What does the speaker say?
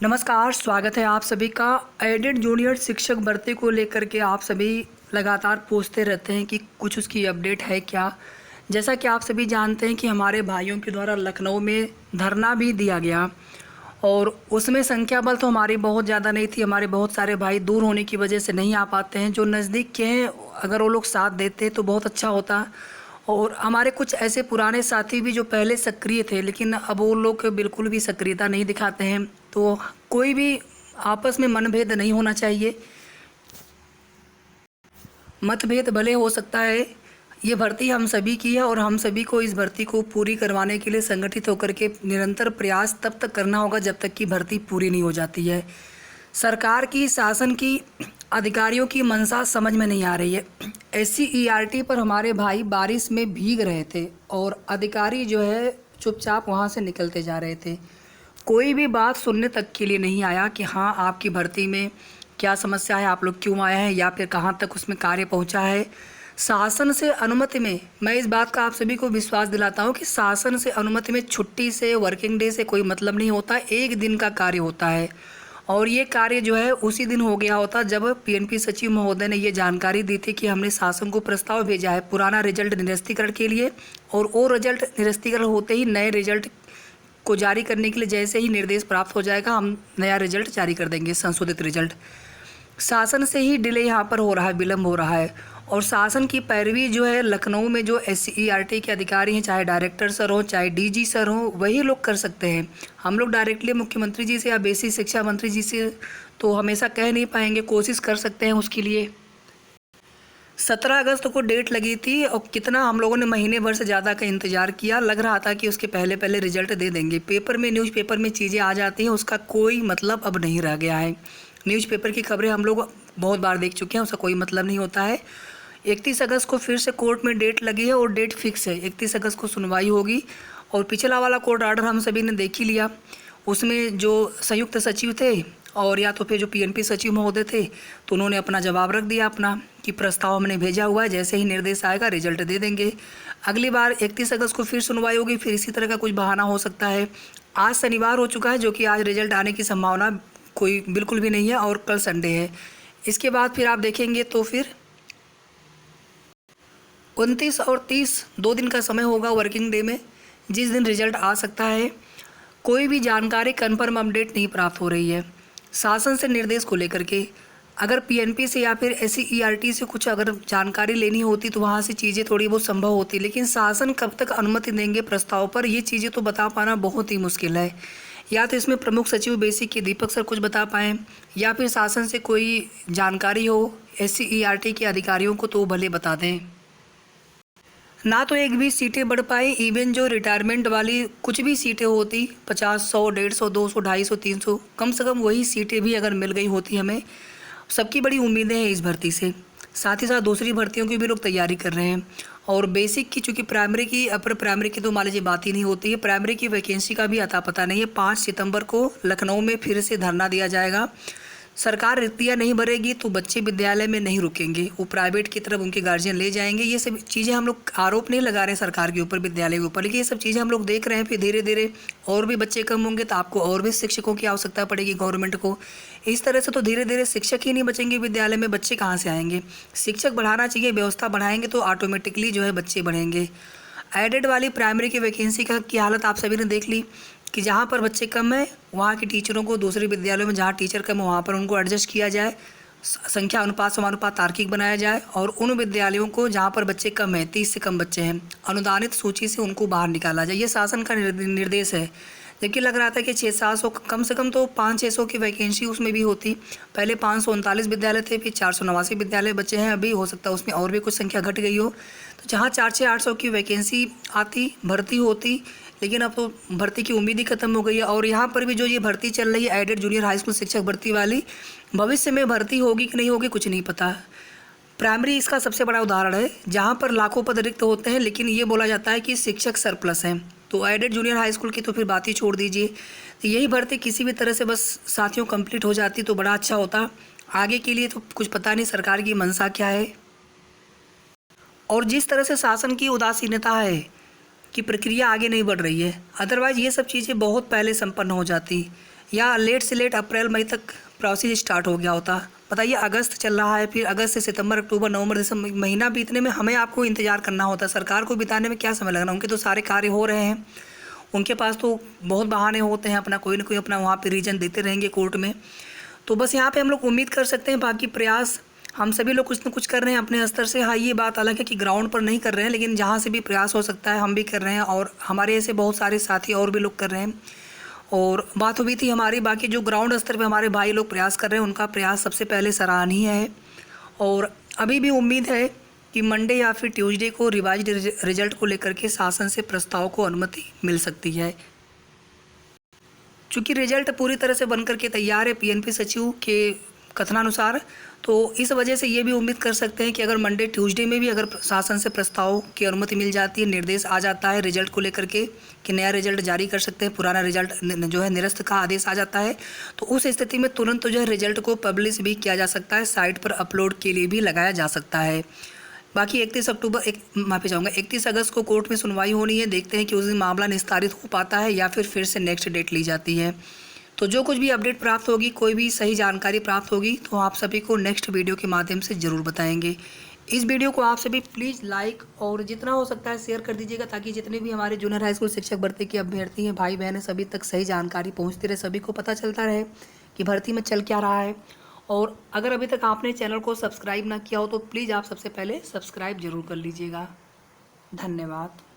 नमस्कार, स्वागत है आप सभी का। एडेड जूनियर शिक्षक भर्ती को लेकर के आप सभी लगातार पूछते रहते हैं कि कुछ उसकी अपडेट है क्या। जैसा कि आप सभी जानते हैं कि हमारे भाइयों के द्वारा लखनऊ में धरना भी दिया गया और उसमें संख्या बल तो हमारी बहुत ज़्यादा नहीं थी। हमारे बहुत सारे भाई दूर होने की वजह से नहीं आ पाते हैं। जो नज़दीक के हैं, अगर वो लोग साथ देते तो बहुत अच्छा होता। और हमारे कुछ ऐसे पुराने साथी भी जो पहले सक्रिय थे, लेकिन अब वो लोग बिल्कुल भी सक्रियता नहीं दिखाते हैं। तो कोई भी आपस में मनभेद नहीं होना चाहिए। मतभेद भले हो सकता है, ये भर्ती हम सभी की है और हम सभी को इस भर्ती को पूरी करवाने के लिए संगठित होकर के निरंतर प्रयास तब तक करना होगा जब तक कि भर्ती पूरी नहीं हो जाती है। सरकार की, शासन की, अधिकारियों की मंशा समझ में नहीं आ रही है। SC-ERT पर हमारे भाई बारिश में भीग रहे थे और अधिकारी जो है चुपचाप वहाँ से निकलते जा रहे थे। कोई भी बात सुनने तक के लिए नहीं आया कि हाँ, आपकी भर्ती में क्या समस्या है, आप लोग क्यों आए हैं, या फिर कहाँ तक उसमें कार्य पहुँचा है। शासन से अनुमति में, मैं इस बात का आप सभी को विश्वास दिलाता हूँ कि शासन से अनुमति में छुट्टी से, वर्किंग डे से कोई मतलब नहीं होता। एक दिन का कार्य होता है और ये कार्य जो है उसी दिन हो गया होता जब PNP सचिव महोदय ने ये जानकारी दी थी कि हमने शासन को प्रस्ताव भेजा है पुराना रिजल्ट निरस्तीकरण के लिए, और वो रिजल्ट निरस्तीकरण होते ही नए रिजल्ट को जारी करने के लिए जैसे ही निर्देश प्राप्त हो जाएगा, हम नया रिजल्ट जारी कर देंगे, संशोधित रिजल्ट। शासन से ही डिले यहाँ पर हो रहा है, विलम्ब हो रहा है। और शासन की पैरवी जो है लखनऊ में जो SC-ERT के अधिकारी हैं, चाहे डायरेक्टर सर हो, चाहे DG सर हो, वही लोग कर सकते हैं। हम लोग डायरेक्टली मुख्यमंत्री जी से या बेसिक शिक्षा मंत्री जी से तो हमेशा कह नहीं पाएंगे, कोशिश कर सकते हैं उसके लिए। 17 अगस्त को डेट लगी थी और कितना हम लोगों ने महीने भर से ज़्यादा का इंतज़ार किया। लग रहा था कि उसके पहले पहले रिजल्ट दे देंगे। पेपर में, न्यूज़पेपर में चीज़ें आ जाती हैं, उसका कोई मतलब अब नहीं रह गया है। न्यूज़पेपर की खबरें हम लोग बहुत बार देख चुके हैं, उसका कोई मतलब नहीं होता है। 31 अगस्त को फिर से कोर्ट में डेट लगी है और डेट फिक्स है, 31 अगस्त को सुनवाई होगी। और पिछला वाला कोर्ट ऑर्डर हम सभी ने देख ही लिया। उसमें जो संयुक्त सचिव थे और या तो फिर जो PNP सचिव महोदय थे, तो उन्होंने अपना जवाब रख दिया अपना कि प्रस्ताव हमने भेजा हुआ है, जैसे ही निर्देश आएगा रिजल्ट दे देंगे। अगली बार 31 अगस्त को फिर सुनवाई होगी, फिर इसी तरह का कुछ बहाना हो सकता है। आज शनिवार हो चुका है, जो कि आज रिजल्ट आने की संभावना कोई बिल्कुल भी नहीं है, और कल संडे है। इसके बाद फिर आप देखेंगे तो फिर 29 और 30 2 दिन का समय होगा वर्किंग डे में, जिस दिन रिजल्ट आ सकता है। कोई भी जानकारी, कन्फर्म अपडेट नहीं प्राप्त हो रही है शासन से निर्देश को लेकर के। अगर PNP से या फिर SC-ERT से कुछ अगर जानकारी लेनी होती तो वहाँ से चीज़ें थोड़ी बहुत संभव होती, लेकिन शासन कब तक अनुमति देंगे प्रस्ताव पर, ये चीज़ें तो बता पाना बहुत ही मुश्किल है। या तो इसमें प्रमुख सचिव बेसिक के दीपक सर कुछ बता पाएँ, या फिर शासन से कोई जानकारी हो SC-ERT के अधिकारियों को तो भले बता दें। ना तो एक भी सीटें बढ़ पाई, इवन जो रिटायरमेंट वाली कुछ भी सीटें होती, 50, 100, 150, 200, 250, 300, कम से कम वही सीटें भी अगर मिल गई होती हमें। सबकी बड़ी उम्मीदें हैं इस भर्ती से। साथ ही साथ दूसरी भर्तियों की भी लोग तैयारी कर रहे हैं। और बेसिक की, चूँकि प्राइमरी की, अपर प्राइमरी की तो मान लीजिए बात ही नहीं होती है। प्राइमरी की वैकेंसी का भी अता पता नहीं है। 5 सितंबर को लखनऊ में फिर से धरना दिया जाएगा। सरकार रिक्तियाँ नहीं भरेगी तो बच्चे विद्यालय में नहीं रुकेंगे, वो प्राइवेट की तरफ उनके गार्जियन ले जाएंगे। ये सब चीज़ें हम लोग आरोप नहीं लगा रहे हैं सरकार के ऊपर, विद्यालय के ऊपर, लेकिन ये सब चीज़ें हम लोग देख रहे हैं। फिर धीरे धीरे और भी बच्चे कम होंगे तो आपको और भी शिक्षकों की आवश्यकता पड़ेगी गवर्नमेंट को। इस तरह से तो धीरे धीरे शिक्षक ही नहीं बचेंगे विद्यालय में, बच्चे कहाँ से आएंगे। शिक्षक बढ़ाना चाहिए, व्यवस्था बढ़ाएंगे तो ऑटोमेटिकली जो है बच्चे बढ़ेंगे। एडेड वाली प्राइमरी की वैकेंसी की हालत आप सभी ने देख ली कि जहाँ पर बच्चे कम हैं वहाँ के टीचरों को दूसरे विद्यालयों में जहाँ टीचर कम है वहाँ पर उनको एडजस्ट किया जाए, संख्या अनुपात समानुपात तार्किक बनाया जाए। और उन विद्यालयों को जहाँ पर बच्चे कम हैं, 30 से कम बच्चे हैं, अनुदानित सूची से उनको बाहर निकाला जाए। ये शासन का निर्देश है। जबकि लग रहा था कि 600-700, कम से कम तो 500-600 की वैकेंसी उसमें भी होती। पहले 539 विद्यालय थे, फिर 489 विद्यालय बचे हैं। अभी हो सकता है उसमें और भी कुछ संख्या घट गई हो। तो जहाँ 400-800 की वैकेंसी आती, भर्ती होती, लेकिन अब तो भर्ती की उम्मीद ही खत्म हो गई है। और यहाँ पर भी जो ये भर्ती चल रही है एडेड जूनियर हाई स्कूल शिक्षक भर्ती वाली, भविष्य में भर्ती होगी कि नहीं होगी कुछ नहीं पता। प्राइमरी इसका सबसे बड़ा उदाहरण है, जहाँ पर लाखों पद रिक्त होते हैं लेकिन ये बोला जाता है कि शिक्षक सरप्लस हैं। तो एडेड जूनियर हाई स्कूल की तो फिर बात ही छोड़ दीजिए। तो यही भर्ती किसी भी तरह से बस साथियों कंप्लीट हो जाती तो बड़ा अच्छा होता। आगे के लिए तो कुछ पता नहीं सरकार की मंशा क्या है। और जिस तरह से शासन की उदासीनता है कि प्रक्रिया आगे नहीं बढ़ रही है, अदरवाइज़ ये सब चीज़ें बहुत पहले संपन्न हो जाती। या लेट से लेट अप्रैल मई तक प्रोसेस स्टार्ट हो गया होता। बताइए, अगस्त चल रहा है, फिर अगस्त से सितंबर, अक्टूबर, नवंबर, दिसंबर, महीना बीतने में हमें आपको इंतज़ार करना होता। सरकार को बिताने में क्या समय लगना, उनके तो सारे कार्य हो रहे हैं, उनके पास तो बहुत बहाने होते हैं, अपना कोई ना कोई अपना वहाँ पे रीजन देते रहेंगे कोर्ट में। तो बस यहाँ पे हम लोग उम्मीद कर सकते हैं, बाकी प्रयास हम सभी लोग कुछ न कुछ कर रहे हैं अपने स्तर से। हाँ, ये बात अलग है कि ग्राउंड पर नहीं कर रहे हैं, लेकिन जहाँ से भी प्रयास हो सकता है हम भी कर रहे हैं, और हमारे ऐसे बहुत सारे साथी और भी लोग कर रहे हैं। और बात हुई थी हमारी, बाकी जो ग्राउंड स्तर पे हमारे भाई लोग प्रयास कर रहे हैं, उनका प्रयास सबसे पहले सराहनीय है। और अभी भी उम्मीद है कि मंडे या फिर ट्यूसडे को रिवाइज्ड रिजल्ट को लेकर के शासन से प्रस्ताव को अनुमति मिल सकती है। चूँकि रिजल्ट पूरी तरह से बनकर के तैयार है पीएनपी सचिव के कथनानुसार, तो इस वजह से ये भी उम्मीद कर सकते हैं कि अगर मंडे ट्यूसडे में भी अगर शासन से प्रस्ताव की अनुमति मिल जाती है, निर्देश आ जाता है रिजल्ट को लेकर के कि नया रिजल्ट जारी कर सकते हैं, पुराना रिजल्ट जो है निरस्त का आदेश आ जाता है, तो उस स्थिति में तुरंत जो है रिजल्ट को पब्लिश भी किया जा सकता है, साइट पर अपलोड के लिए भी लगाया जा सकता है। बाकी 31 अगस्त को कोर्ट में सुनवाई होनी है। देखते हैं कि उस दिन मामला निस्तारित हो पाता है या फिर से नेक्स्ट डेट ली जाती है। तो जो कुछ भी अपडेट प्राप्त होगी, कोई भी सही जानकारी प्राप्त होगी, तो आप सभी को नेक्स्ट वीडियो के माध्यम से ज़रूर बताएंगे। इस वीडियो को आप सभी प्लीज़ लाइक और जितना हो सकता है शेयर कर दीजिएगा, ताकि जितने भी हमारे जूनियर हाई स्कूल शिक्षक भर्ती के अभ्यर्थी हैं, भाई बहन हैं, सभी तक सही जानकारी पहुँचती रहे, सभी को पता चलता रहे कि भर्ती में चल क्या रहा है। और अगर अभी तक आपने चैनल को सब्सक्राइब ना किया हो तो प्लीज़ आप सबसे पहले सब्सक्राइब जरूर कर लीजिएगा। धन्यवाद।